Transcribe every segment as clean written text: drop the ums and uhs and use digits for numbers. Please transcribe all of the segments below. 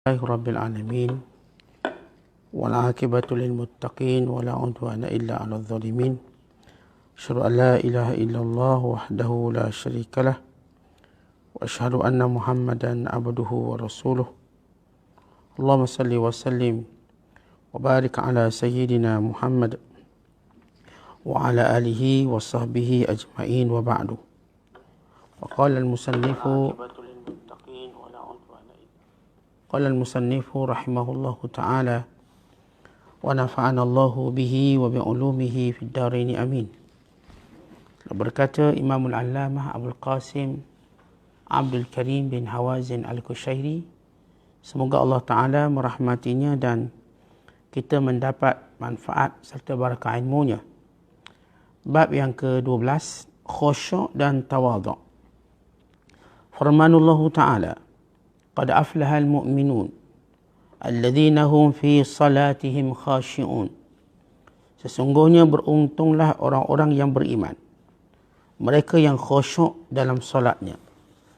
لله رب العالمين والعاقبة للمتقين ولا عدوان إلا على الظالمين أشهد أن لا إله إلا الله وحده لا شريك له وأشهد أن محمدا عبده ورسوله اللهم صل وسلم وبارك على سيدنا محمد وعلى آله وصحبه أجمعين وبعد. وقال المصنف رحمه الله تعالى ونفعنا الله به وبعلومه في الدارين أمين. Berkata Imamul Allamah Abul Qasim Abdul Karim bin Hawazin Al-Kushairi, semoga Allah Ta'ala merahmatinya dan kita mendapat manfaat serta barakah ilmunya. Bab yang ke-12, khusyuk dan tawadhu'. Firmanullahu Ta'ala, qad aflahal mu'minun alladhina hum fi salatihim khashi'un. Sesungguhnya beruntunglah orang-orang yang beriman, mereka yang khusyuk dalam solatnya.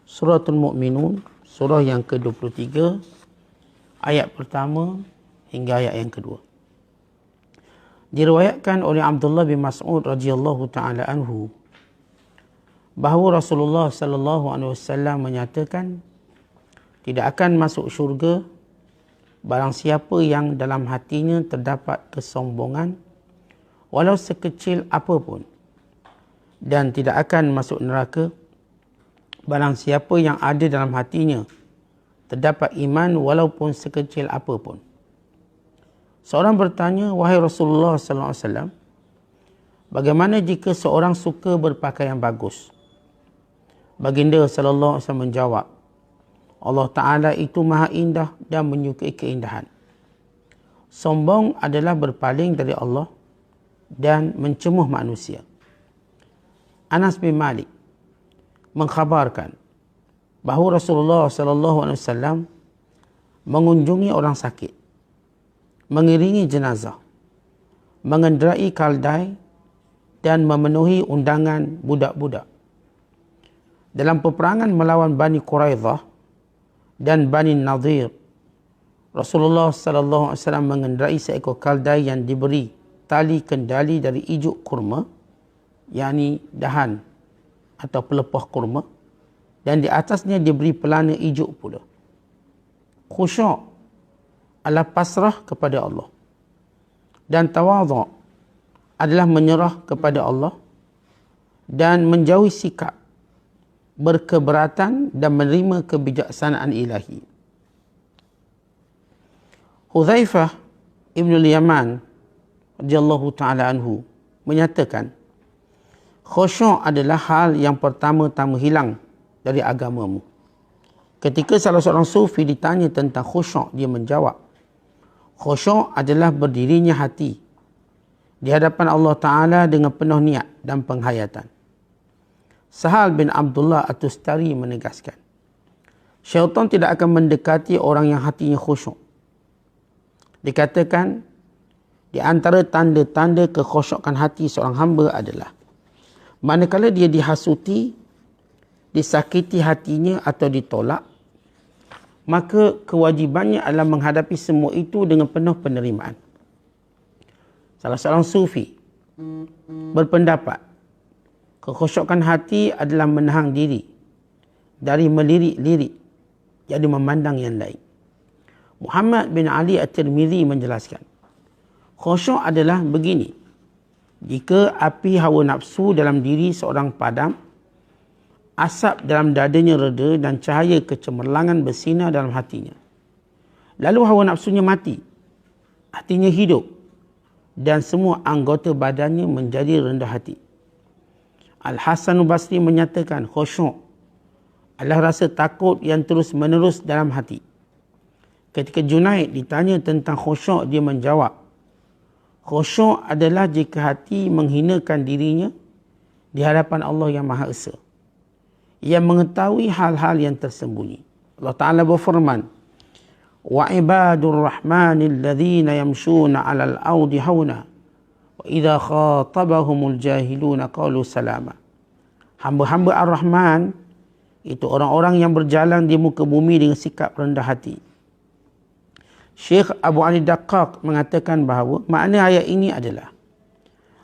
Suratul Mu'minun, surah yang ke-23, ayat pertama hingga ayat yang kedua. Diriwayatkan oleh Abdullah bin Mas'ud radhiyallahu ta'ala anhu bahawa Rasulullah sallallahu alaihi wasallam menyatakan, tidak akan masuk syurga barang siapa yang dalam hatinya terdapat kesombongan walau sekecil apapun, dan tidak akan masuk neraka barang siapa yang ada dalam hatinya terdapat iman walaupun sekecil apapun. Seorang bertanya, wahai Rasulullah sallallahu alaihi wasallam, bagaimana jika seorang suka berpakaian bagus? Baginda sallallahu alaihi wasallam menjawab, Allah Ta'ala itu maha indah dan menyukai keindahan. Sombong adalah berpaling dari Allah dan mencemuh manusia. Anas bin Malik mengkhabarkan bahawa Rasulullah sallallahu alaihi wasallam mengunjungi orang sakit, mengiringi jenazah, mengenderai kaldai dan memenuhi undangan budak-budak. Dalam peperangan melawan Bani Quraidah dan Bani Nadir, Rasulullah sallallahu alaihi wasallam mengendarai seekor kaldai yang diberi tali kendali dari ijuk kurma, yakni dahan atau pelepah kurma, dan di atasnya diberi pelana ijuk pula. Khusyuk adalah pasrah kepada Allah, dan tawadhu' adalah menyerah kepada Allah dan menjauhi sikap berkeberatan dan menerima kebijaksanaan ilahi. Hudzaifah Ibn Yaman radhiyallahu ta'ala anhu menyatakan, khusyuk adalah hal yang pertama-tama hilang dari agamamu. Ketika salah seorang sufi ditanya tentang khusyuk, dia menjawab, khusyuk adalah berdirinya hati di hadapan Allah Ta'ala dengan penuh niat dan penghayatan. Sahal bin Abdullah At-Tustari menegaskan, syaitan tidak akan mendekati orang yang hatinya khusyuk. Dikatakan, di antara tanda-tanda kekhusyukan hati seorang hamba adalah manakala dia dihasuti, disakiti hatinya atau ditolak, maka kewajibannya adalah menghadapi semua itu dengan penuh penerimaan. Salah seorang sufi berpendapat, kekhusyukan hati adalah menahan diri dari melirik-lirik, jadi memandang yang lain. Muhammad bin Ali At-Tirmidzi menjelaskan, khusyuk adalah begini: jika api hawa nafsu dalam diri seorang padam, asap dalam dadanya reda dan cahaya kecemerlangan bersinar dalam hatinya. Lalu hawa nafsunya mati, hatinya hidup, dan semua anggota badannya menjadi rendah hati. Al-Hasan Basri menyatakan, khusyuk adalah rasa takut yang terus-menerus dalam hati. Ketika Junaid ditanya tentang khusyuk, dia menjawab, khusyuk adalah jika hati menghinakan dirinya di hadapan Allah yang Maha Esa, yang mengetahui hal-hal yang tersembunyi. Allah Ta'ala berfirman, wa ibadur rahmanil ladzina yamshuna 'alal ardi hauna wa idza khatabahumul jahiluna qalu salama. Hamba-hamba Ar-Rahman itu orang-orang yang berjalan di muka bumi dengan sikap rendah hati. Syekh Abu Ali Daqqaq mengatakan bahawa makna ayat ini adalah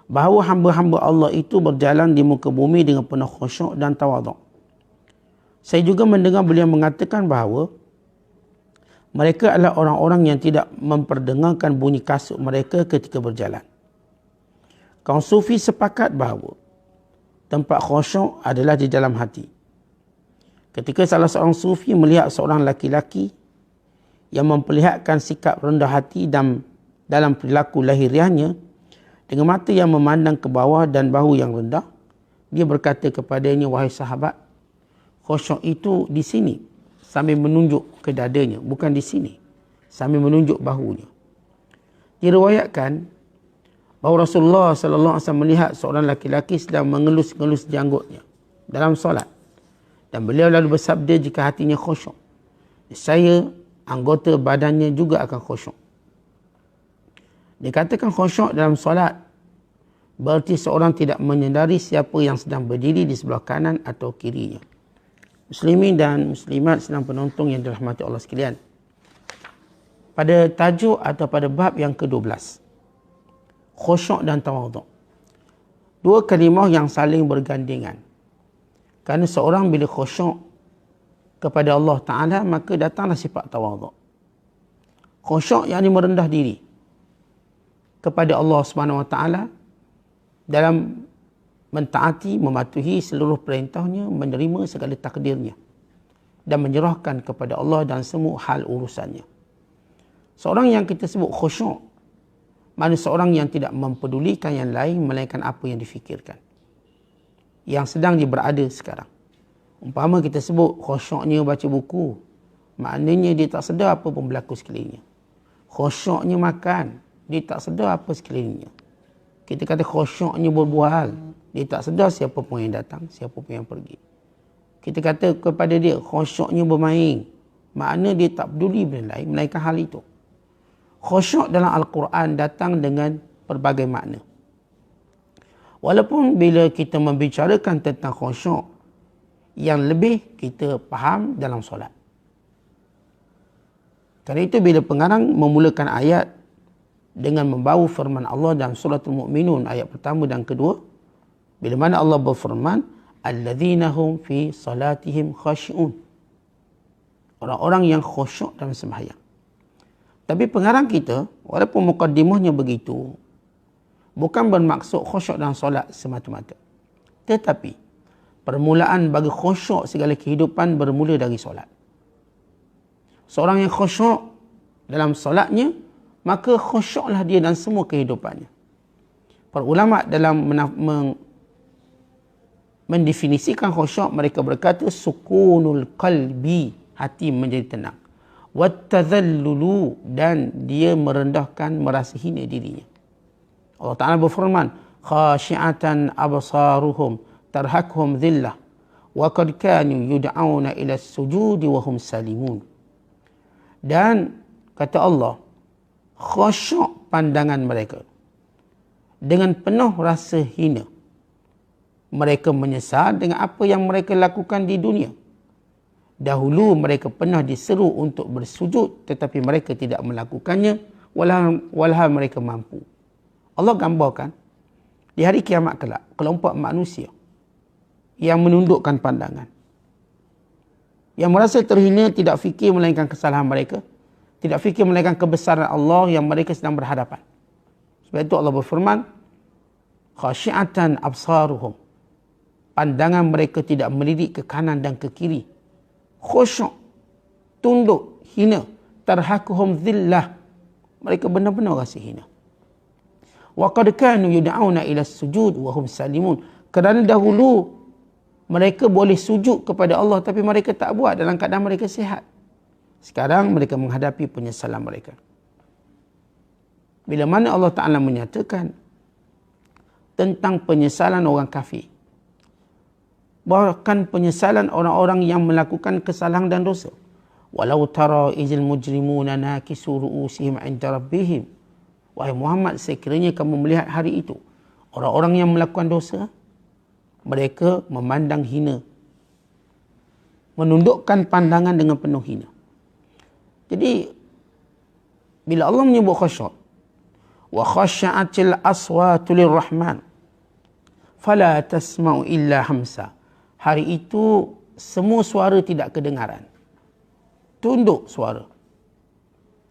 bahawa hamba-hamba Allah itu berjalan di muka bumi dengan penuh khusyuk dan tawaduk. Saya juga mendengar beliau mengatakan bahawa mereka adalah orang-orang yang tidak memperdengarkan bunyi kasut mereka ketika berjalan. Kaum sufi sepakat bahawa tempat khusyuk adalah di dalam hati. Ketika salah seorang sufi melihat seorang laki-laki yang memperlihatkan sikap rendah hati dalam perilaku lahiriahnya, dengan mata yang memandang ke bawah dan bahu yang rendah, dia berkata kepadanya, wahai sahabat, khusyuk itu di sini, sambil menunjuk ke dadanya, bukan di sini, sambil menunjuk bahunya. Diriwayatkan bahawa Rasulullah SAW melihat seorang laki-laki sedang mengelus-ngelus janggutnya dalam solat, dan beliau lalu bersabda, jika hatinya khusyuk, saya anggota badannya juga akan khusyuk. Dikatakan khusyuk dalam solat berarti seorang tidak menyedari siapa yang sedang berdiri di sebelah kanan atau kirinya. Muslimin dan muslimat sedang penonton yang dirahmati Allah sekalian. Pada tajuk atau pada bab yang ke-12, khusyuk dan tawaduk. Dua kalimah yang saling bergandengan. Kerana seorang bila khusyuk kepada Allah Ta'ala, maka datanglah sifat tawaduk. Khusyuk yang merendah diri kepada Allah Subhanahu Wa Ta'ala dalam mentaati, mematuhi seluruh perintahnya, menerima segala takdirnya dan menyerahkan kepada Allah dan semua hal urusannya. Seorang yang kita sebut khusyuk, maknanya seorang yang tidak mempedulikan yang lain melainkan apa yang difikirkan, yang sedang dia berada sekarang. Umpama kita sebut khusyuknya baca buku, maknanya dia tak sedar apa pun berlaku sekelilingnya. Khusyuknya makan, dia tak sedar apa sekelilingnya. Kita kata khusyuknya berbual, dia tak sedar siapa pun yang datang, siapa pun yang pergi. Kita kata kepada dia khusyuknya bermain, makna dia tak peduli benda lain melainkan hal itu. Khusyuk dalam Al-Quran datang dengan pelbagai makna. Walaupun bila kita membicarakan tentang khusyuk, yang lebih kita faham dalam solat. Kerana itu bila pengarang memulakan ayat dengan membawa firman Allah dalam suratul Mu'minun ayat pertama dan kedua, bila mana Allah berfirman, alladzina hum fi salatihim khashi'un, orang-orang yang khusyuk dalam sembahyang. Tapi pengarang kita, walaupun mukaddimahnya begitu, bukan bermaksud khusyuk dalam solat semata-mata, tetapi permulaan bagi khusyuk segala kehidupan bermula dari solat. Seorang yang khusyuk dalam solatnya, maka khusyuklah dia dalam semua kehidupannya. Para ulama dalam mendefinisikan khusyuk, mereka berkata sukunul qalbi, hati menjadi tenang. Wattadhallulu, dan dia merendahkan, merasa hina dirinya. Allah Ta'ala berfirman, khashi'atan absaruhum tarhakhum dhillah wa qad kanu yud'auna ila as-sujudi wa hum salimun. Dan kata Allah, khusyuk pandangan mereka dengan penuh rasa hina. Mereka menyesal dengan apa yang mereka lakukan di dunia. Dahulu mereka pernah diseru untuk bersujud, tetapi mereka tidak melakukannya walhal mereka mampu. Allah gambarkan di hari kiamat kelak kelompok manusia yang menundukkan pandangan, yang merasa terhina, tidak fikir melainkan kesalahan mereka, tidak fikir melainkan kebesaran Allah yang mereka sedang berhadapan. Sebab itu Allah berfirman, khasyi'atan absaruhum, pandangan mereka tidak melirik ke kanan dan ke kiri, khusyuk, tunduk, hina, tarhaquhum dhillah, mereka benar-benar rasa hina. Wa qad kanu yud'auna ila as-sujud wa hum salimun, kerana dahulu mereka boleh sujud kepada Allah tapi mereka tak buat dalam keadaan mereka sihat. Sekarang mereka menghadapi penyesalan mereka. Bila mana Allah Ta'ala menyatakan tentang penyesalan orang kafir, bahkan penyesalan orang-orang yang melakukan kesalahan dan dosa. Walau tara izil mujrimuna nakisu ru'usihim 'inda rabbihim. Wahai Muhammad, sekiranya kamu melihat hari itu, orang-orang yang melakukan dosa, mereka memandang hina, menundukkan pandangan dengan penuh hina. Jadi Bila Allah menyebut khusyuk, wa khasya'atil aswatu lirrahman fala tasma'u illa hamsa. Hari itu semua suara tidak kedengaran. Tunduk suara.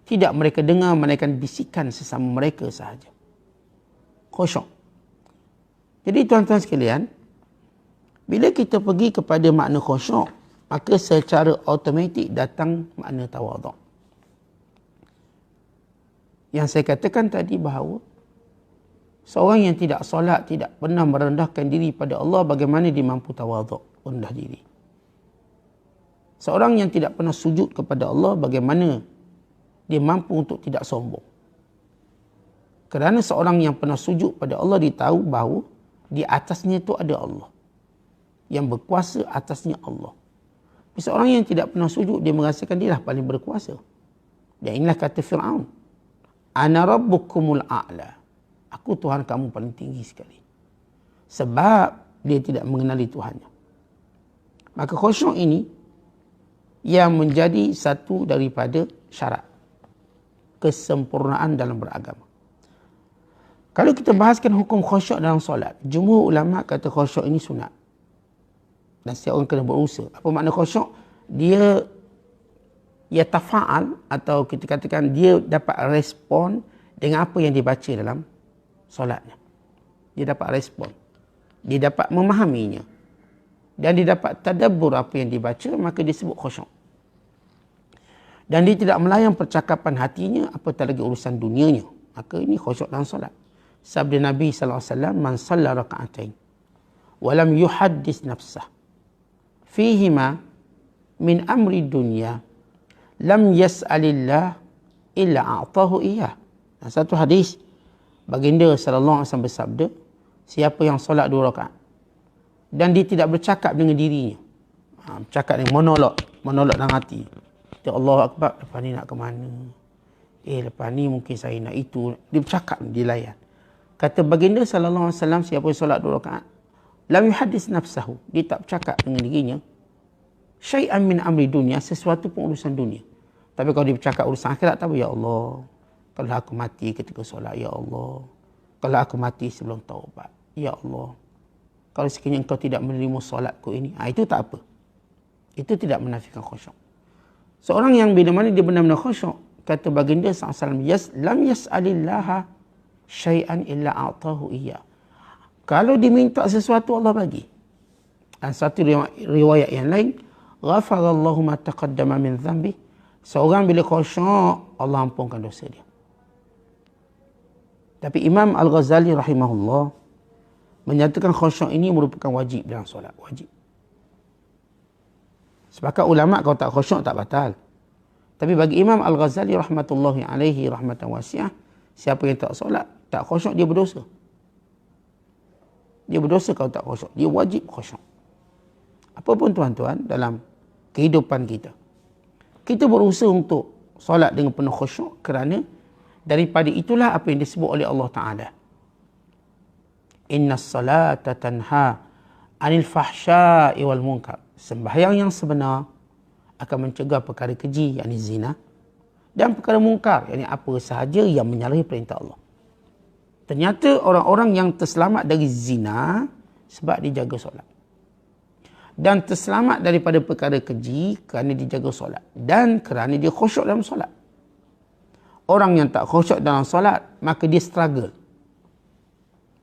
Tidak mereka dengar melainkan bisikan sesama mereka sahaja. Khusyuk. Jadi tuan-tuan sekalian, bila kita pergi kepada makna khusyuk, maka secara automatik datang makna tawaduk. Yang saya katakan tadi bahawa seorang yang tidak solat, tidak pernah merendahkan diri pada Allah, bagaimana dia mampu tawaduk, rendah diri. Seorang yang tidak pernah sujud kepada Allah, bagaimana dia mampu untuk tidak sombong. Kerana seorang yang pernah sujud pada Allah, dia tahu bahawa di atasnya itu ada Allah. Yang berkuasa atasnya Allah. Tapi seorang yang tidak pernah sujud, dia merasakan dia lah paling berkuasa. Dan inilah kata Fir'aun. Ana rabbukumul a'la. Aku Tuhan kamu paling tinggi sekali. Sebab dia tidak mengenali Tuhannya. Maka khusyuk ini yang menjadi satu daripada syarat kesempurnaan dalam beragama. Kalau kita bahaskan hukum khusyuk dalam solat, jumhur ulama kata khusyuk ini sunat. Dan setiap orang kena berusaha. Apa makna khusyuk? Dia tafa'al, atau kita katakan dia dapat respon dengan apa yang dibaca dalam solatnya. Dia dapat respon. Dia dapat memahaminya. Dan dia dapat tadabbur apa yang dibaca, maka disebut khusyuk. Dan dia tidak melayang percakapan hatinya, apatah lagi urusan dunianya. Maka ini khusyuk dalam solat. Sabda Nabi SAW, man salla raka'atain walam yuhaddis nafsah fihima min amri dunya lam yas'alillah illa a'tahu iyah. Satu hadis, baginda sallallahu alaihi wasallam bersabda, siapa yang solat 2 rakaat dan dia tidak bercakap dengan dirinya, bercakap dengan monolog dalam hati. Allahu Akbar, lepas ni nak ke mana? Lepas ni mungkin saya nak itu. Dia bercakap, dia layan. Kata baginda sallallahu alaihi wasallam, siapa yang solat 2 rakaat, lam yuhaddis nafsahu, dia tak bercakap dengan dirinya, syai'an min amri dunia, sesuatu pun urusan dunia. Tapi kalau dia bercakap urusan akhirat, tak apa, ya Allah, kalau aku mati ketika solat, ya Allah, kalau aku mati sebelum taubat, ya Allah, kalau sekiranya engkau tidak menerima solatku ini, itu tak apa. Itu tidak menafikan khusyuk. Seorang yang bila mana dia benar-benar khusyuk, kata baginda SAW, lam yas'alillaha syai'an illa a'tahu iya. Kalau diminta sesuatu, Allah bagi. Dan satu riwayat yang lain, ghafarallahu ma taqaddama min dhanbi. Seorang bila khusyuk, Allah ampunkan dosa dia. Tapi Imam Al-Ghazali rahimahullah menyatakan khusyuk ini merupakan wajib dalam solat. Wajib. Sepakat ulama' kalau tak khusyuk tak batal. Tapi bagi Imam Al-Ghazali rahmatullahi alaihi rahmatan wasi'ah, siapa yang tak solat, tak khusyuk, dia berdosa. Dia berdosa kalau tak khusyuk. Dia wajib khusyuk. Apapun tuan-tuan dalam kehidupan kita, kita berusaha untuk solat dengan penuh khusyuk, kerana daripada itulah apa yang disebut oleh Allah Ta'ala. Inna salata tanha anil fahsya'i wal munkar. Sembahyang yang sebenar akan mencegah perkara keji, yakni zina, dan perkara mungkar, yakni apa sahaja yang menyalahi perintah Allah. Ternyata orang-orang yang terselamat dari zina sebab dia jaga solat. Dan terselamat daripada perkara keji kerana dia jaga solat. Dan kerana dia khusyuk dalam solat. Orang yang tak khusyuk dalam solat, maka dia struggle.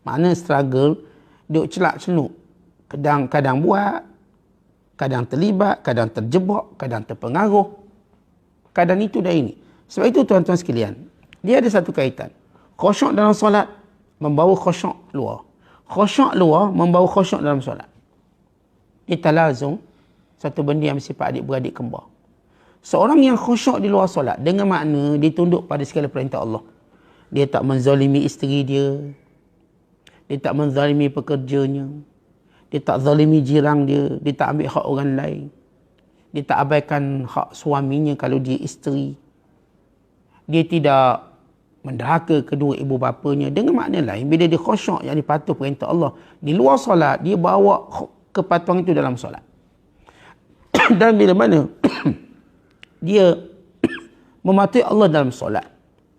Mana struggle? Dia celak-celuk. Kadang-kadang buat, kadang terlibat, kadang terjebak, kadang terpengaruh. Kadang itu dan ini. Sebab itu tuan-tuan sekalian, dia ada satu kaitan. Khusyuk dalam solat membawa khusyuk luar. Khusyuk luar membawa khusyuk dalam solat. Dia talazum, satu benda yang bersifat adik-beradik kembar. Seorang yang khusyuk di luar solat, dengan makna dia tunduk pada segala perintah Allah. Dia tak menzalimi isteri dia. Dia tak menzalimi pekerjanya. Dia tak zalimi jiran dia. Dia tak ambil hak orang lain. Dia tak abaikan hak suaminya kalau dia isteri. Dia tidak menderhaka kedua ibu bapanya. Dengan makna lain, bila dia khusyuk, yang dipatuh perintah Allah, di luar solat, dia bawa kepatuhan itu dalam solat. Dan bila mana dia mematuhi Allah dalam solat,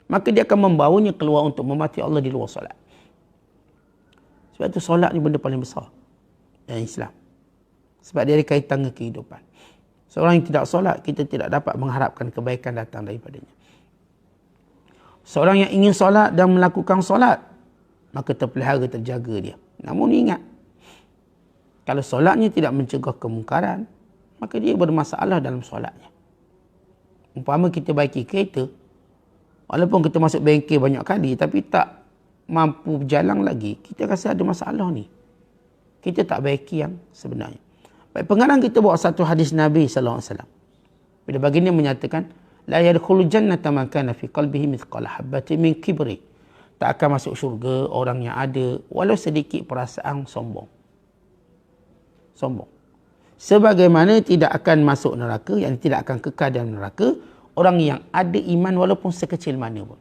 maka dia akan membawanya keluar untuk memati Allah di luar solat. Sebab itu solat ni benda paling besar dalam Islam. Sebab dia ada kaitan dengan kehidupan. Seorang yang tidak solat, kita tidak dapat mengharapkan kebaikan datang daripadanya. Seorang yang ingin solat dan melakukan solat, maka terpelihara, terjaga dia. Namun ingat, kalau solatnya tidak mencegah kemungkaran, maka dia bermasalah dalam solatnya. Umpama kita baiki kereta, walaupun kita masuk bengkel banyak kali, tapi tak mampu berjalan lagi, kita rasa ada masalah ni. Kita tak baiki yang sebenarnya. Baik, pengarang kita bawa satu hadis Nabi SAW. Bila baginda menyatakan, la yadkhulu jannata man kana fi qalbihi mithqala habatin min kibri. Tak akan masuk syurga orang yang ada walau sedikit perasaan sombong. Sombong. Sebagaimana tidak akan masuk neraka, yang tidak akan kekal dalam neraka, orang yang ada iman walaupun sekecil mana pun.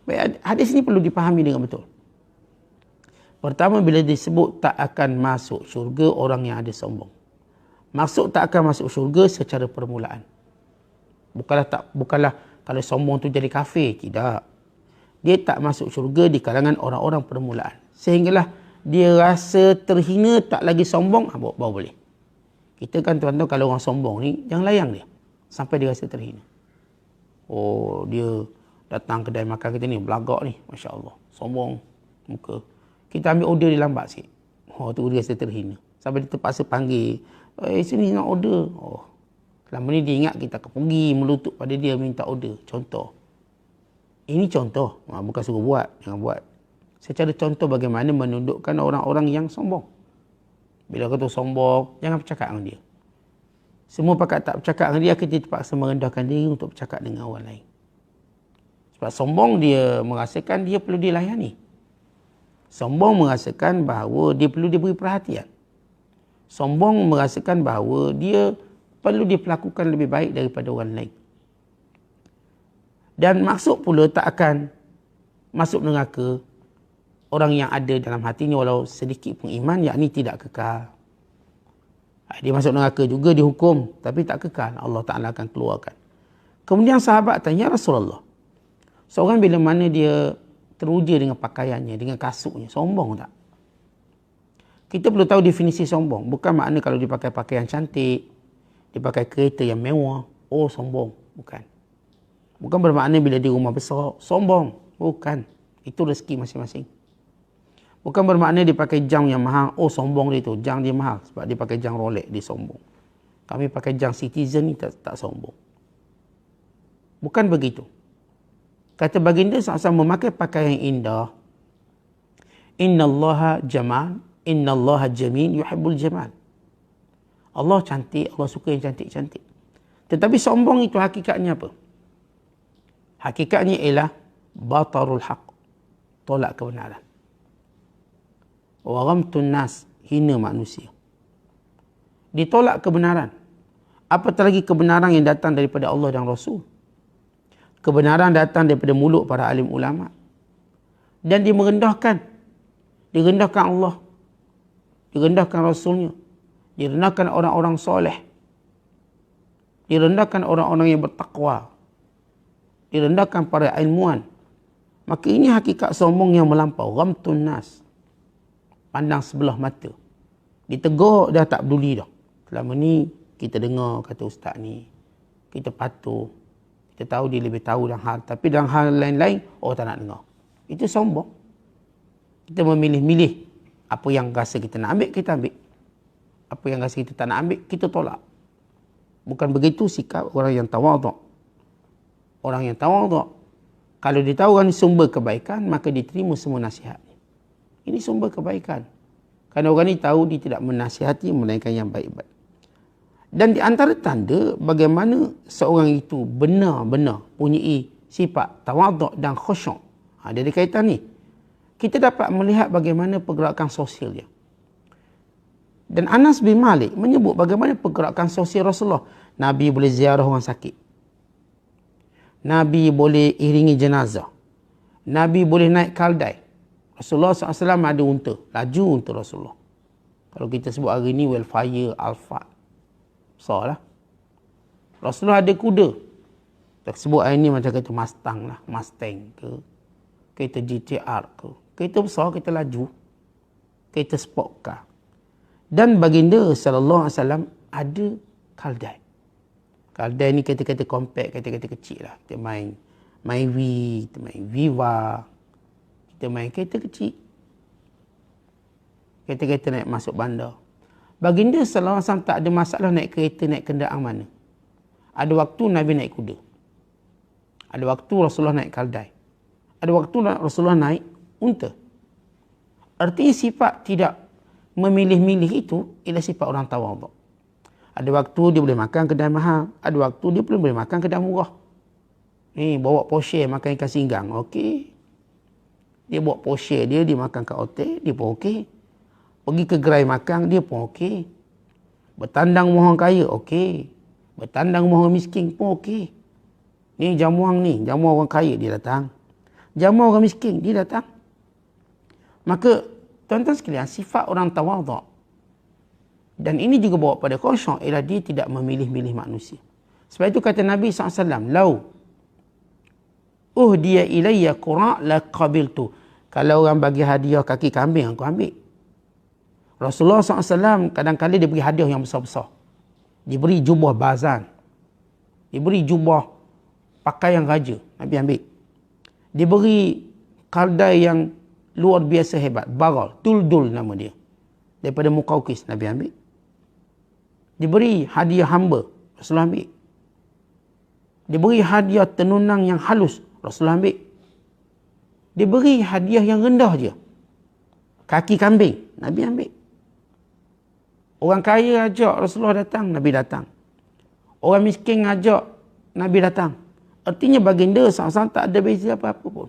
Baik, hadis ini perlu dipahami dengan betul. Pertama, bila disebut tak akan masuk syurga orang yang ada sombong. Maksud tak akan masuk syurga secara permulaan. Bukanlah kalau sombong tu jadi kafir. Tidak. Dia tak masuk syurga di kalangan orang-orang permulaan. Sehinggalah dia rasa terhina, tak lagi sombong, baru boleh. Kita kan tuan-tuan, kalau orang sombong ni, jangan layan dia. Sampai dia rasa terhina. Oh, dia datang kedai makan kita ni, belagak ni. Masya Allah. Sombong. Muka. Kita ambil order dia lambat sikit. Oh, tu dia rasa terhina. Sampai dia terpaksa panggil. Sini nak order. Oh, selama ni dia ingat kita akan pergi melutut pada dia minta order. Contoh. Ini contoh. Bukan suruh buat. Jangan buat. Secara contoh bagaimana menundukkan orang-orang yang sombong. Bila kata sombong, jangan bercakap dengan dia. Semua pakat tak bercakap dengan dia, kita terpaksa merendahkan diri untuk bercakap dengan orang lain. Sebab sombong dia merasakan dia perlu dilayani. Sombong merasakan bahawa dia perlu diberi perhatian. Sombong merasakan bahawa dia perlu diperlakukan lebih baik daripada orang lain. Dan maksud pula tak akan masuk neraka orang yang ada dalam hatinya walau sedikit pun iman, yakni tidak kekal. Dia masuk neraka juga dihukum, tapi tak kekal. Allah Ta'ala akan keluarkan. Kemudian sahabat tanya, Rasulullah, seorang bila mana dia teruja dengan pakaiannya, dengan kasutnya, sombong tak? Kita perlu tahu definisi sombong. Bukan makna kalau dia pakai pakaian cantik, dia pakai kereta yang mewah, oh sombong. Bukan. Bukan bermakna bila dia rumah besar, sombong. Bukan. Itu rezeki masing-masing. Bukan bermakna dia pakai jam yang mahal, oh sombong dia tu, jam dia mahal. Sebab dia pakai jam Rolex, dia sombong. Kami pakai jam Citizen ni tak sombong. Bukan begitu. Kata baginda SAW memakai pakaian yang indah. Innallaha jamal, innallaha jamil, yuhibbul jamal. Allah cantik, Allah suka yang cantik-cantik. Tetapi sombong itu hakikatnya apa? Hakikatnya ialah batarul haq, tolak kebenaran. Wa ghamtun nas, hina manusia. Ditolak kebenaran. Apatah lagi kebenaran yang datang daripada Allah dan Rasul. Kebenaran datang daripada mulut para alim ulama. Dan dia merendahkan. Direndahkan Allah. Direndahkan Rasulnya. Direndahkan orang-orang soleh. Direndahkan orang-orang yang bertakwa. Direndahkan para ilmuwan. Maka ini hakikat sombong yang melampau. Ghamtun nas. Pandang sebelah mata. Ditegur dah tak peduli dah. Selama ni kita dengar kata ustaz ni. Kita patuh. Kita tahu dia lebih tahu dalam hal. Tapi dalam hal lain-lain, oh tak nak dengar. Itu sombong. Kita memilih-milih. Apa yang rasa kita nak ambil, kita ambil. Apa yang rasa kita tak nak ambil, kita tolak. Bukan begitu sikap orang yang tawaduk. Orang yang tawaduk, kalau dia tahu orang ni sumber kebaikan, maka diterima semua nasihat. Ini sumber kebaikan. Kerana orang ni tahu dia tidak menasihati melainkan yang baik-baik. Dan di antara tanda bagaimana seorang itu benar-benar punyai sifat tawaduk dan khusyuk. Dia ada kaitan ni. Kita dapat melihat bagaimana pergerakan sosial dia. Dan Anas bin Malik menyebut bagaimana pergerakan sosial Rasulullah. Nabi boleh ziarah orang sakit. Nabi boleh iringi jenazah. Nabi boleh naik kaldai. Rasulullah SAW ada unta. Laju unta Rasulullah. Kalau kita sebut hari ni, Wildfire, Alphard. Besar lah. Rasulullah ada kuda. Kita sebut hari ni macam kereta Mustang lah, Mustang ke, kereta GTR ke, kereta besar, kereta laju, kereta sport car. Dan baginda sallallahu alaihi wasallam ada Kaldai. Kaldai ni kereta-kereta compact, kereta-kereta kecil lah. Kita main Wii, kita main Viva, kita main kereta kecil. Kereta-kereta naik masuk bandar. Baginda sallallahu alaihi wasallam tak ada masalah naik kereta, naik kenderaan mana. Ada waktu Nabi naik kuda. Ada waktu Rasulullah naik Kaldai. Ada waktu Rasulullah naik unta. Artinya sifat tidak memilih-milih itu ialah sifat orang tawaduk. Ada waktu dia boleh makan kedai mahal. Ada waktu dia pun boleh makan kedai murah. Ni bawa Porsche makan ikan singgang. Okey. Dia bawa Porsche dia makan kat hotel. Dia pun okey. Pergi ke gerai makan. Dia pun okey. Bertandang rumah orang kaya. Okey. Bertandang rumah orang miskin pun okey. Ni jamuang ni. Jamuang orang kaya dia datang. Jamuang orang miskin dia datang. Maka tuan-tuan sekalian, sifat orang tawaduk, dan ini juga bawa pada khusyuk, ialah dia tidak memilih-milih manusia. Sebab itu kata Nabi SAW, "Lau uhdiya ilayya qura' la qabiltu." Kalau orang bagi hadiah kaki kambing, aku ambil. Rasulullah SAW kadang-kadang dia beri hadiah yang besar-besar. Diberi jubah bazan. Diberi jubah pakaian raja, Nabi ambil. Diberi kaldai yang luar biasa hebat, baral, Duldul nama dia, daripada Muqawqis, Nabi ambil. Diberi hadiah hamba, Rasulullah ambil. Diberi hadiah tenunang yang halus, Rasulullah ambil. Diberi hadiah yang rendah je, kaki kambing, Nabi ambil. Orang kaya ajak Rasulullah datang, Nabi datang. Orang miskin ajak, Nabi datang. Artinya baginda SAW tak ada beza apa-apa pun.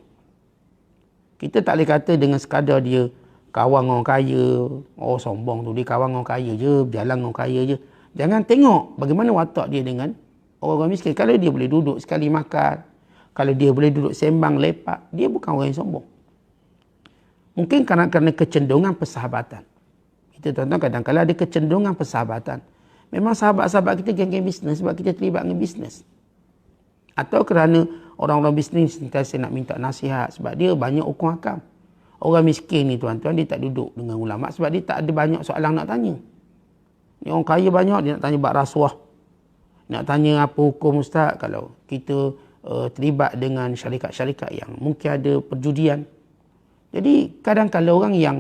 Kita tak boleh kata dengan sekadar dia kawan orang kaya, oh sombong tu, dia kawan orang kaya je, berjalan orang kaya je. Jangan tengok bagaimana watak dia dengan orang-orang miskin. Kalau dia boleh duduk sekali makan, kalau dia boleh duduk sembang, lepak, dia bukan orang yang sombong. Mungkin kerana kecenderungan persahabatan. Kita tuan-tuan kadang-kadang ada kecenderungan persahabatan. Memang sahabat-sahabat kita geng-geng bisnes sebab kita terlibat dengan bisnes. Atau kerana orang-orang bisnes sentiasa nak minta nasihat sebab dia banyak hukum hakam. Orang miskin ni tuan-tuan, dia tak duduk dengan ulama sebab dia tak ada banyak soalan nak tanya. Ni orang kaya banyak, dia nak tanya bab rasuah. Nak tanya apa hukum ustaz kalau kita terlibat dengan syarikat-syarikat yang mungkin ada perjudian. Jadi kadang-kadang orang yang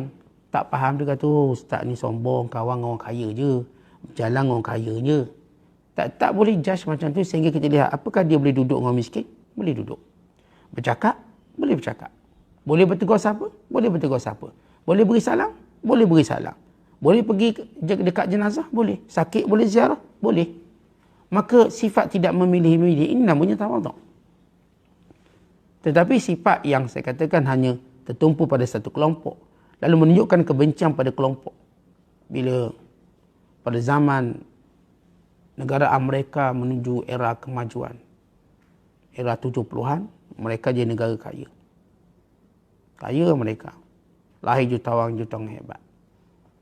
tak faham, dia kata, oh ustaz ni sombong, kawan orang kaya je, berjalan orang kaya je. Tak boleh judge macam tu sehingga kita lihat apakah dia boleh duduk dengan miskin? Boleh duduk. Bercakap? Boleh bercakap. Boleh bertegur siapa? Boleh bertegur siapa. Boleh beri salam? Boleh beri salam. Boleh pergi dekat jenazah? Boleh. Sakit boleh ziarah? Boleh. Maka sifat tidak memilih-milih ini namanya tawaduk. Tetapi sifat yang saya katakan hanya tertumpu pada satu kelompok, lalu menunjukkan kebencian pada kelompok. Bila pada zaman negara Amerika menuju era kemajuan, era 70-an, mereka jadi negara kaya. Kaya mereka. Lahir jutawan-jutawan hebat.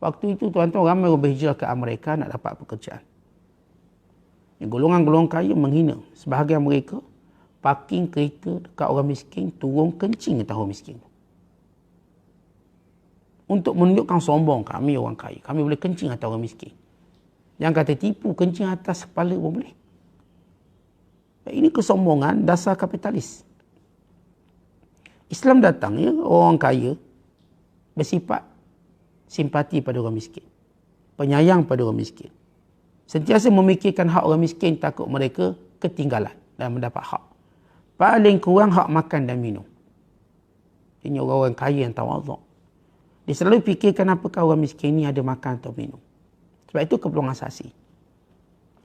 Waktu itu tuan-tuan ramai orang berhijrah ke Amerika nak dapat pekerjaan. Golongan-golongan kaya menghina. Sebahagian mereka parking kereta dekat orang miskin, turun kencing atas orang miskin. Untuk menunjukkan sombong, kami orang kaya. Kami boleh kencing atas orang miskin. Yang kata tipu, kencing atas kepala pun boleh. Ini kesombongan dasar kapitalis. Islam datang, ya, orang kaya bersifat simpati pada orang miskin. Penyayang pada orang miskin. Sentiasa memikirkan hak orang miskin, takut mereka ketinggalan dan mendapat hak. Paling kurang hak makan dan minum. Ini orang-orang kaya yang tawaduk. Dia selalu fikirkan apakah orang miskin ni ada makan atau minum. Sebab itu keperluan asasi.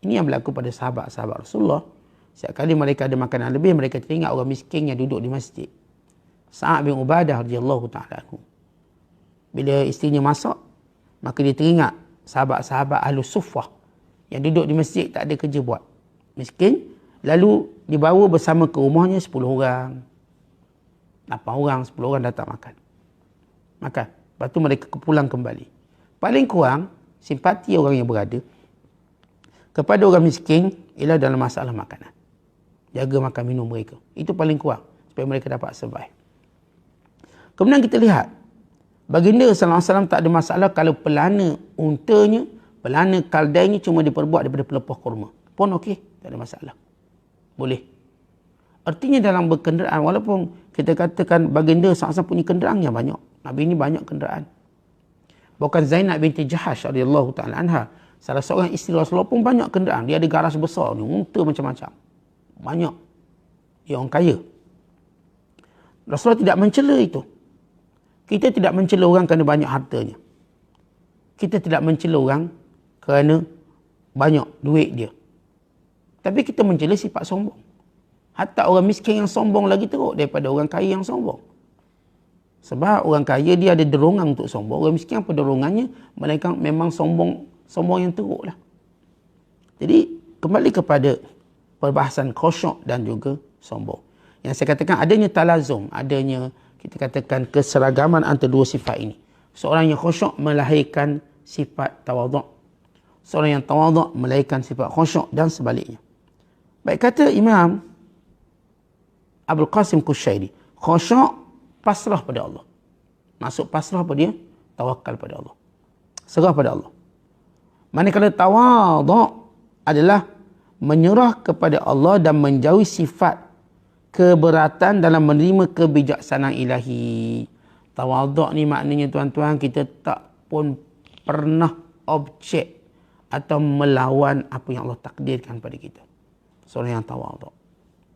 Ini yang berlaku pada sahabat-sahabat Rasulullah. Setiap kali mereka ada makanan lebih, mereka teringat orang miskin yang duduk di masjid. Sa'ad bin Ubadah radhiyallahu ta'ala anhu. Bila isterinya masak, maka dia teringat sahabat-sahabat Ahlus Suffah yang duduk di masjid tak ada kerja buat. Miskin, lalu dibawa bersama ke rumahnya 10 orang. 8 orang, 10 orang datang makan. Makan. Lepas tu mereka pulang kembali. Paling kurang, simpati orang yang berada kepada orang miskin ialah dalam masalah makanan. jaga makan minum mereka. Itu paling kurang supaya mereka dapat survive. Kemudian kita lihat, baginda sallallahu alaihi wasallam tak ada masalah kalau pelana untanya, pelana kaldainya cuma diperbuat daripada pelepah kurma. Pun okey, tak ada masalah. Boleh. Artinya dalam berkenderaan, walaupun kita katakan baginda sallallahu alaihi wasallam punya kenderaan yang banyak. Nabi ini banyak kenderaan. Bahkan Zainab binti Jahash radhiyallahu ta'ala anha, salah seorang isteri Rasulullah pun banyak kenderaan. Dia ada garaj besar ni, unta macam-macam. Banyak. Dia orang kaya. Rasulullah tidak mencela itu. Kita tidak mencela orang kerana banyak hartanya. Kita tidak mencela orang kerana banyak duit dia. Tapi kita mencela sifat sombong. Hatta orang miskin yang sombong lagi teruk daripada orang kaya yang sombong. Sebab orang kaya dia ada dorongan untuk sombong. Orang miskin apa dorongannya? Melainkan memang sombong yang teruk lah. Jadi kembali kepada perbahasan khusyuk dan juga sombong. Yang saya katakan adanya talazum, adanya kita katakan keseragaman antara dua sifat ini. Seorang yang khusyuk melahirkan sifat tawaduk. Seorang yang tawaduk melahirkan sifat khusyuk dan sebaliknya. Baik kata Imam Abdul Qasim Kushairi, khusyuk pasrah pada Allah. Maksud pasrah pada dia, tawakal pada Allah. Serah pada Allah. Manakala tawaduk adalah menyerah kepada Allah dan menjauhi sifat keberatan dalam menerima kebijaksanaan ilahi. Tawaduk ni maknanya tuan-tuan, kita tak pun pernah objek atau melawan apa yang Allah takdirkan pada kita. Seorang yang tawaduk.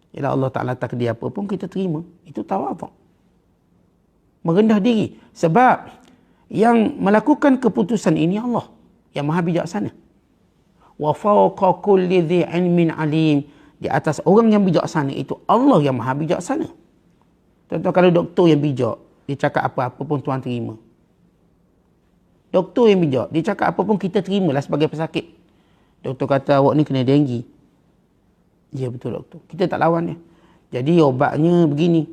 Ialah Allah Ta'ala takdir apa pun kita terima. Itu tawaduk. Merendah diri. Sebab yang melakukan keputusan ini Allah yang maha bijaksana. Wa fawqa kulli dhi ilmin alim. Di atas orang yang bijaksana itu Allah yang maha bijaksana. Contoh kalau doktor yang bijak, dia cakap apa-apa pun tuan terima. Doktor yang bijak, dia cakap apa pun kita terimalah sebagai pesakit. Doktor kata awak ni kena denggi. Ya betul doktor. Kita tak lawan dia. Jadi obatnya begini.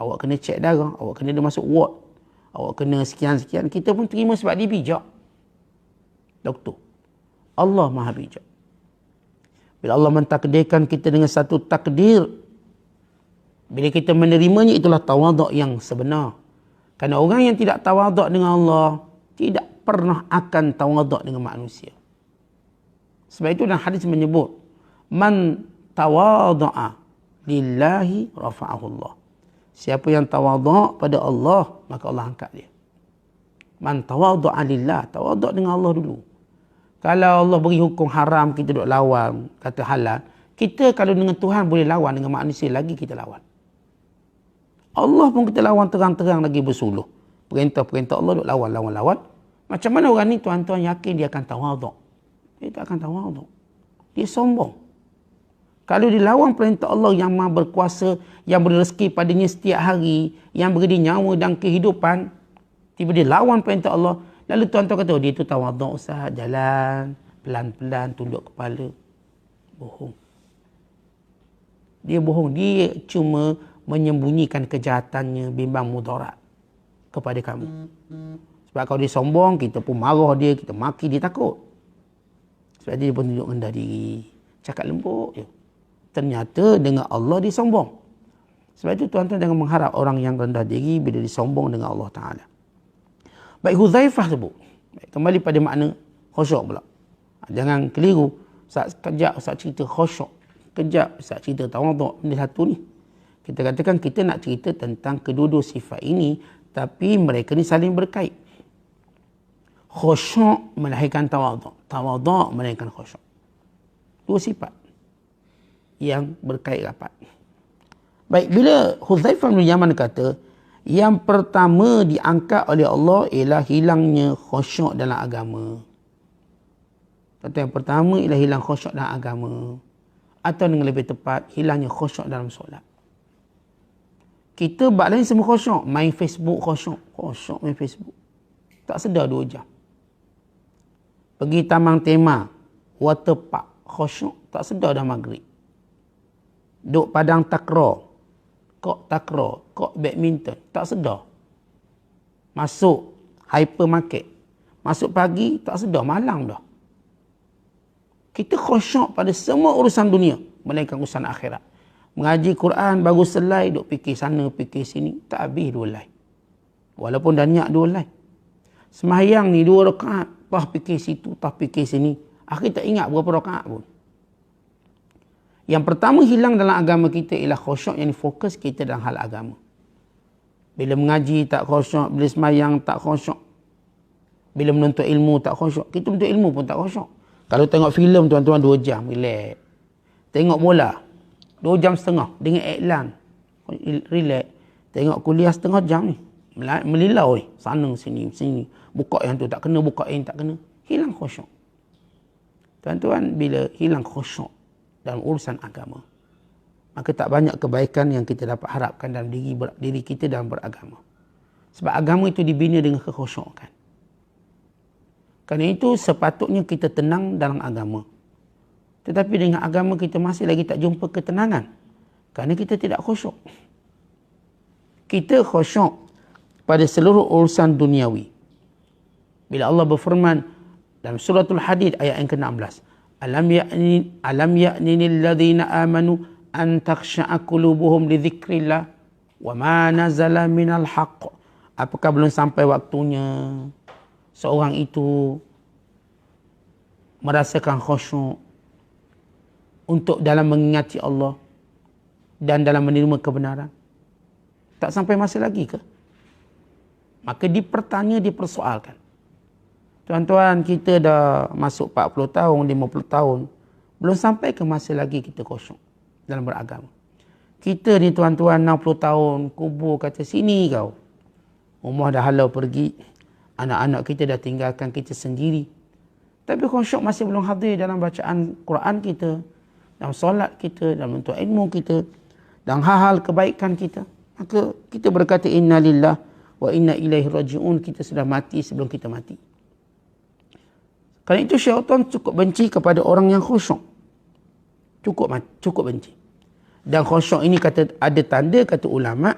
Awak kena cek darah, awak kena dia masuk ward. Awak kena sekian-sekian. Kita pun terima sebab dia bijak. Doktor. Allah maha bijak. Bila Allah mentakdirkan kita dengan satu takdir, bila kita menerimanya, itulah tawaduk yang sebenar. Kerana orang yang tidak tawaduk dengan Allah, tidak pernah akan tawaduk dengan manusia. Sebab itu dalam hadis menyebut, man tawadu'a lillahi rafa'ahu Allah. Siapa yang tawaduk pada Allah, maka Allah angkat dia. Man tawadu'a lillah, tawaduk dengan Allah dulu. Kalau Allah beri hukum haram, kita duduk lawan, kata halal. Kita kalau dengan Tuhan boleh lawan, dengan manusia lagi kita lawan. Allah pun kita lawan terang-terang lagi bersuluh. Perintah-perintah Allah duduk lawan. Macam mana orang ni tuan-tuan yakin dia akan tawaduk? Dia tak akan tawaduk. Dia sombong. Kalau dilawan perintah Allah yang maha berkuasa, yang beri rezeki padanya setiap hari, yang beri nyawa dan kehidupan, tiba-tiba dia lawan perintah Allah, lalu tuan-tuan kata, oh, dia tu tawaduk Ustaz, jalan, pelan-pelan, tunduk kepala. Bohong. Dia bohong. Dia cuma menyembunyikan kejahatannya, bimbang mudarat kepada kamu. Sebab kalau dia sombong, kita pun marah dia, kita maki, dia takut. Sebab dia pun tunjuk rendah diri. Cakap lembut je. Ternyata dengan Allah dia sombong. Sebab itu tuan-tuan jangan mengharap orang yang rendah diri bila disombong dengan Allah Ta'ala. Baik, Huzaifah sebut. Baik, kembali pada makna khusyuk pula. Jangan keliru. Kejap Ustaz cerita khusyuk. Kejap Ustaz cerita tawaduk. Benda satu ni. Kita katakan kita nak cerita tentang kedua-dua sifat ini, tapi mereka ni saling berkait. Khusyuk melahirkan tawaduk. Tawaduk melahirkan khusyuk. Dua sifat yang berkait rapat. Baik, bila Huzaifah bin Yaman kata, yang pertama diangkat oleh Allah ialah hilangnya khusyuk dalam agama. Kata yang pertama ialah hilang khusyuk dalam agama. Atau dengan lebih tepat, hilangnya khusyuk dalam solat. Kita bak lain semua khusyuk. Main Facebook khusyuk. Khusyuk main Facebook. Tak sedar 2 jam. Pergi taman tema, water park, khusyuk. Tak sedar dah maghrib. Duk padang takraw, kok badminton. Tak sedar. Masuk hypermarket. Masuk pagi, tak sedar. Malam dah. Kita khusyuk pada semua urusan dunia, melainkan urusan akhirat. Mengaji Quran baru selai, duk fikir sana, fikir sini. Tak habis 2 lai. Walaupun dah niat 2 lai. Sembahyang ni 2 rakaat, tah fikir situ, tah fikir sini. Akhir tak ingat berapa rakaat pun. Yang pertama hilang dalam agama kita ialah khusyuk, yang fokus kita dalam hal agama. Bila mengaji tak khusyuk, bila sembahyang tak khusyuk. Bila menuntut ilmu tak khusyuk. Kita menuntut ilmu pun tak khusyuk. Kalau tengok filem tuan-tuan 2 jam, relax. Tengok bola 2 jam setengah dengan iklan, relax. Tengok kuliah setengah jam ni, melilau ni, sana sini, buka yang tu tak kena, buka yang tak kena. Hilang khusyuk. Tuan-tuan, bila hilang khusyuk dalam urusan agama, maka tak banyak kebaikan yang kita dapat harapkan dalam diri kita dalam beragama. Sebab agama itu dibina dengan kekhusyukan. Kerana itu sepatutnya kita tenang dalam agama. Tetapi dengan agama kita masih lagi tak jumpa ketenangan. Kerana kita tidak khusyuk. Kita khusyuk pada seluruh urusan duniawi. Bila Allah berfirman dalam suratul Hadid ayat yang ke-16. Alam ya'ni alladhina amanu an takhsha'a qulubuhum li dzikrillah wa ma nazala minal haqq. Apakah belum sampai waktunya seorang itu merasakan khusyuk untuk dalam mengingati Allah dan dalam menerima kebenaran? Tak sampai masa lagi ke? Maka dipersoalkan. Tuan-tuan, kita dah masuk 40 tahun, 50 tahun. Belum sampai ke masa lagi kita khusyuk dalam beragama. Kita ni tuan-tuan 60 tahun, kubur kata sini kau. Umur dah halau pergi. Anak-anak kita dah tinggalkan kita sendiri. Tapi khusyuk masih belum hadir dalam bacaan Quran kita, dalam solat kita, dalam menuntut ilmu kita, dalam hal-hal kebaikan kita. Maka kita berkata inna lillah wa inna ilaihi raji'un. Kita sudah mati sebelum kita mati. Kerana itu syaitan cukup benci kepada orang yang khusyuk. Cukup benci. Dan khusyuk ini ada tanda, kata ulama,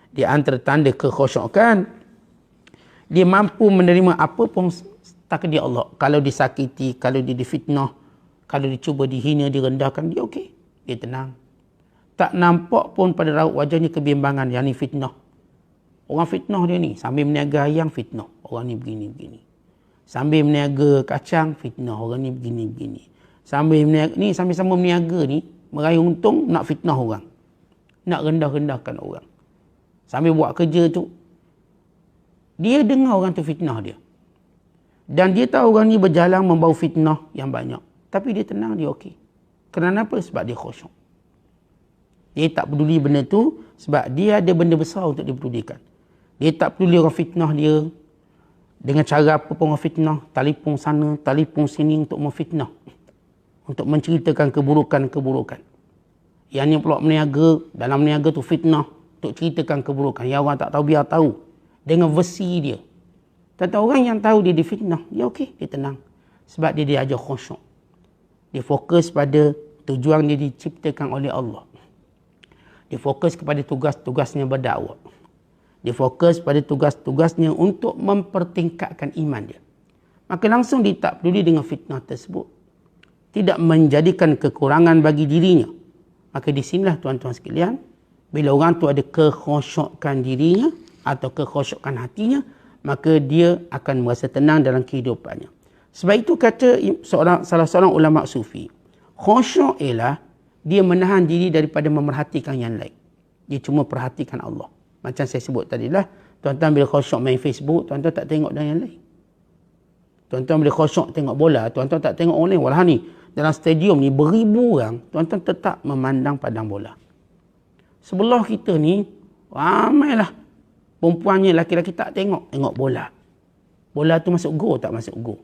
di antara tanda kekhusyukan, dia mampu menerima apa pun takdir Allah. Kalau disakiti, kalau dia difitnah, kalau dicuba dihina, direndahkan, dia okey. Dia tenang. Tak nampak pun pada raut wajahnya kebimbangan. Yang ni fitnah. Orang fitnah dia ni. Sambil meniaga ayam, fitnah. Orang ni begini-begini. Sambil meniaga kacang, fitnah. Orang ni begini-begini. Sambil sama meniaga ni, meraih untung, nak fitnah orang. Nak rendah-rendahkan orang. Sambil buat kerja tu, dia dengar orang tu fitnah dia. Dan dia tahu orang ni berjalan membawa fitnah yang banyak. Tapi dia tenang, dia okey. Kerana apa? Sebab dia khusyuk. Dia tak peduli benda tu sebab dia ada benda besar untuk dipedulikan. Dia tak peduli orang fitnah dia. Dengan cara apa pun orang fitnah. Telefon sana, telefon sini untuk memfitnah. Untuk menceritakan keburukan-keburukan. Yang ni pula meniaga. Dalam meniaga tu fitnah. Untuk ceritakan keburukan. Yang orang tak tahu, biar tahu. Dengan versi dia. Tentang orang yang tahu dia difitnah. Dia okey, dia tenang. Sebab dia diajar khusyuk. Dia fokus pada tujuan dia diciptakan oleh Allah. Dia fokus kepada tugas-tugasnya berdakwah. Dia fokus pada tugas-tugasnya untuk mempertingkatkan iman dia. Maka langsung dia tak peduli dengan fitnah tersebut. Tidak menjadikan kekurangan bagi dirinya. Maka di sinilah tuan-tuan sekalian, bila orang tu ada kekhusyukan dirinya atau kekhusyukan hatinya, maka dia akan merasa tenang dalam kehidupannya. Sebab itu kata salah seorang ulama sufi, khusyuk ialah dia menahan diri daripada memerhatikan yang lain. Dia cuma perhatikan Allah. Macam saya sebut tadi lah, tuan-tuan bila khusyuk main Facebook, tuan-tuan tak tengok dan yang lain. Tuan-tuan bila khusyuk tengok bola, tuan-tuan tak tengok orang lain. Walau ni, dalam stadium ni beribu orang, tuan-tuan tetap memandang padang bola. Sebelah kita ni, ramailah perempuannya, laki-laki tak tengok bola. Bola tu masuk go tak masuk go.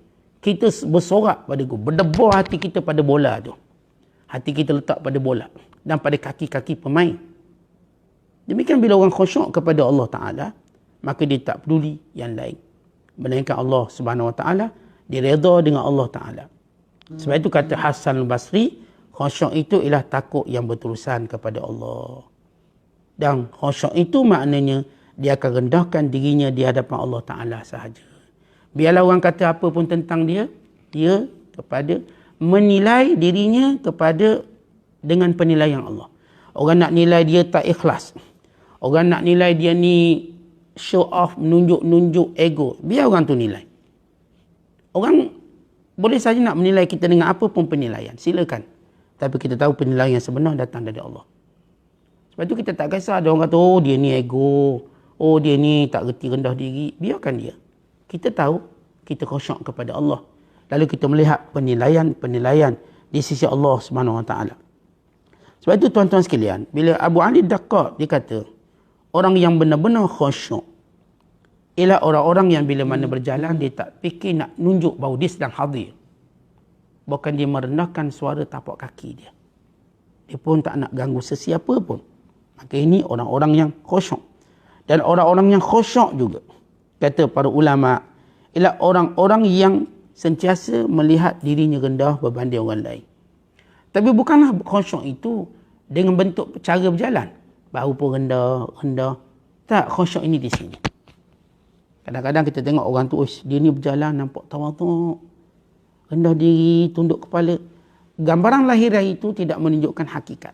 Kita bersorak pada go. Berdebar hati kita pada bola tu. Hati kita letak pada bola. Dan pada kaki-kaki pemain. Demikian bila orang khusyuk kepada Allah Ta'ala, maka dia tak peduli yang lain. Melainkan Allah Subhanahu Wa Ta'ala, dia redha dengan Allah Ta'ala. Sebab itu kata Hasan al-Basri, khusyuk itu ialah takut yang berterusan kepada Allah. Dan khusyuk itu maknanya, dia akan rendahkan dirinya di hadapan Allah Ta'ala sahaja. Biarlah orang kata apa pun tentang dia, dia kepada menilai dirinya kepada dengan penilaian Allah. Orang nak nilai dia tak ikhlas. Orang nak nilai dia ni show off, menunjuk-nunjuk ego. Biar orang tu nilai. Orang boleh saja nak menilai kita dengan apa pun penilaian. Silakan. Tapi kita tahu penilaian yang sebenar datang dari Allah. Sebab tu kita tak kisah ada orang kata, oh dia ni ego. Oh dia ni tak reti rendah diri. Biarkan dia. Kita tahu, kita khusyuk kepada Allah. Lalu kita melihat penilaian di sisi Allah SWT. Sebab itu tuan-tuan sekalian, bila Abu Ali Daqqaq dia kata, orang yang benar-benar khusyuk ialah orang-orang yang bila mana berjalan dia tak fikir nak nunjuk bahawa dia sedang hadir. Bukan dia merendahkan suara tapak kaki dia. Dia pun tak nak ganggu sesiapa pun. Maka ini orang-orang yang khusyuk. Dan orang-orang yang khusyuk juga, kata para ulama, ialah orang-orang yang sentiasa melihat dirinya rendah berbanding orang lain. Tapi bukanlah khusyuk itu dengan bentuk cara berjalan. Bahu pun rendah. Tak, khusyuk ini di sini. Kadang-kadang kita tengok orang tu, dia ni berjalan nampak tawaduk, rendah diri, tunduk kepala. Gambaran lahiriah itu tidak menunjukkan hakikat.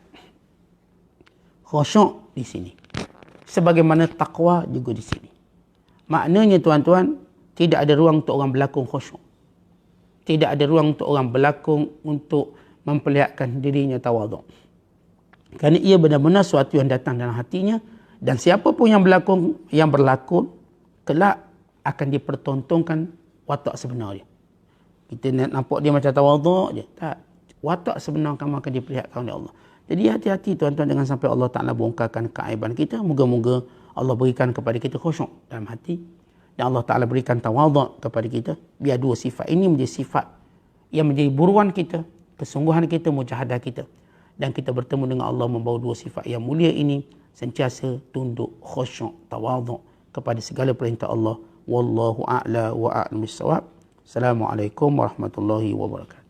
Khusyuk di sini. Sebagaimana takwa juga di sini. Maknanya tuan-tuan, tidak ada ruang untuk orang berlakon khusyuk. Tidak ada ruang untuk orang berlakon untuk memperlihatkan dirinya tawaduk. Kerana ia benar-benar sesuatu yang datang dalam hatinya, dan siapa pun yang berlakon, kelak akan dipertontonkan watak sebenar dia. Kita nampak dia macam tawaduk je. Tak. Watak sebenar kamu akan diperlihatkan oleh Allah. Jadi hati-hati tuan-tuan dengan sampai Allah Ta'ala bongkarkan keaiban kita. Moga-moga Allah berikan kepada kita khusyuk dalam hati. Dan Allah Ta'ala berikan tawaduk kepada kita. Biar dua sifat ini menjadi sifat yang menjadi buruan kita, kesungguhan kita, mujahadah kita. Dan kita bertemu dengan Allah membawa dua sifat yang mulia ini, sentiasa tunduk, khusyuk, tawaduk kepada segala perintah Allah. Wallahu a'la wa a'lam bissawab. Assalamualaikum warahmatullahi wabarakatuh.